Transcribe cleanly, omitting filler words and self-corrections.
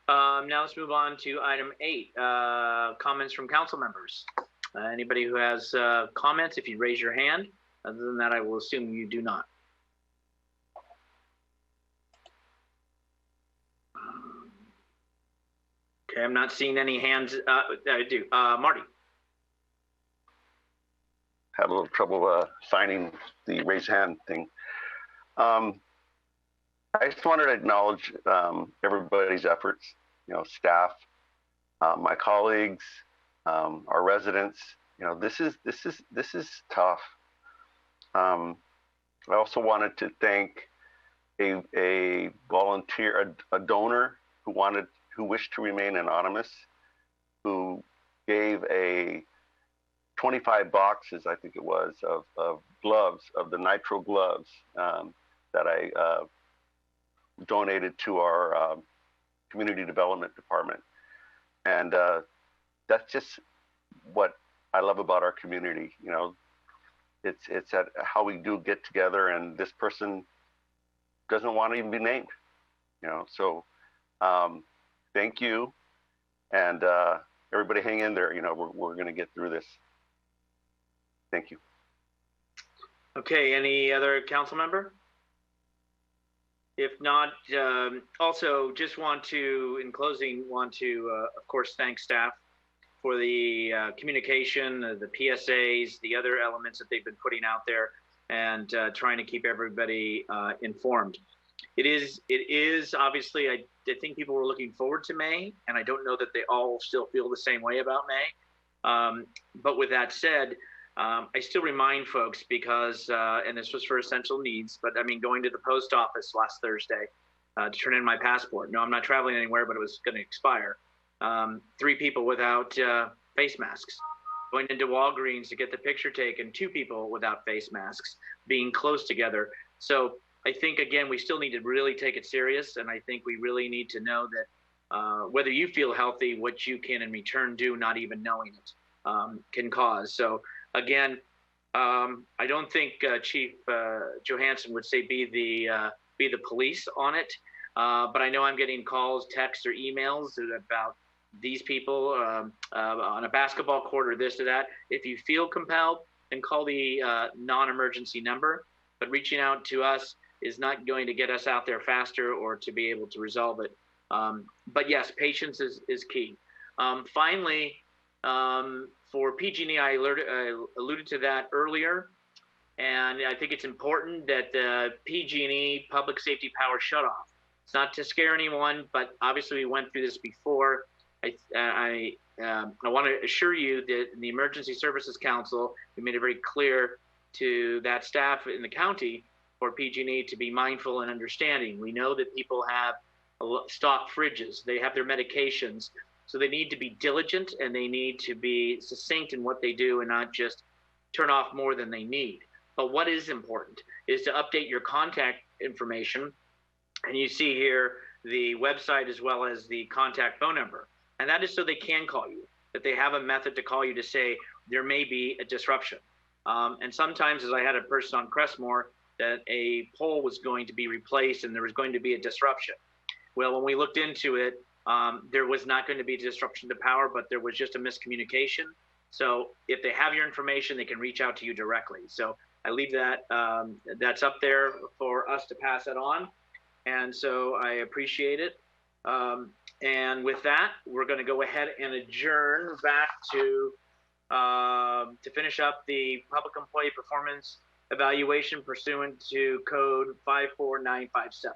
Now let's move on to item 8, comments from council members. Anybody who has comments, if you raise your hand. Other than that, I will assume you do not. Okay, I'm not seeing any hands. I do. Marty. Had a little trouble finding the raise hand thing. I just wanted to acknowledge everybody's efforts, staff, my colleagues, our residents. This is tough. I also wanted to thank a volunteer, a donor who wished to remain anonymous, who gave a 25 boxes, I think it was, of gloves, of the nitro gloves that I donated to our community development department. And that's just what I love about our community. It's at how we do get together, and this person doesn't want to even be named. So thank you, and everybody hang in there. We're going to get through this. Thank you. Okay, any other council member? If not, also just want to, in closing, of course, thank staff for the communication, the PSAs, the other elements that they've been putting out there, and trying to keep everybody informed. It is obviously, I think people were looking forward to May, and I don't know that they all still feel the same way about May. But with that said, I still remind folks because, and this was for essential needs, but I mean, going to the post office last Thursday to turn in my passport. No, I'm not traveling anywhere, but it was going to expire. 3 people without face masks. Going into Walgreens to get the picture taken, 2 people without face masks, being close together. So I think, again, we still need to really take it serious. And I think we really need to know that whether you feel healthy, what you can in return do, not even knowing it, can cause. So again, I don't think Chief Johansson would say be the police on it, but I know I'm getting calls, texts, or emails about these people on a basketball court or this or that. If you feel compelled, then call the non-emergency number. But reaching out to us is not going to get us out there faster or to be able to resolve it. But yes, patience is key. Finally, for PG&E, I alluded to that earlier, and I think it's important that the PG&E public safety power shut off. It's not to scare anyone, but obviously we went through this before. I want to assure you that in the Emergency Services Council, we made it very clear to that staff in the county for PG&E to be mindful and understanding. We know that people have stock fridges, they have their medications, so they need to be diligent and they need to be succinct in what they do and not just turn off more than they need. But what is important is to update your contact information. And you see here the website as well as the contact phone number. And that is so they can call you, that they have a method to call you to say there may be a disruption. And sometimes, as I had a person on Crestmore, that a pole was going to be replaced and there was going to be a disruption. Well, when we looked into it, there was not going to be a disruption to power, but there was just a miscommunication. So if they have your information, they can reach out to you directly. So I leave that, that's up there for us to pass it on. And so I appreciate it. And with that, we're going to go ahead and adjourn back to finish up the public employee performance evaluation pursuant to code 54957.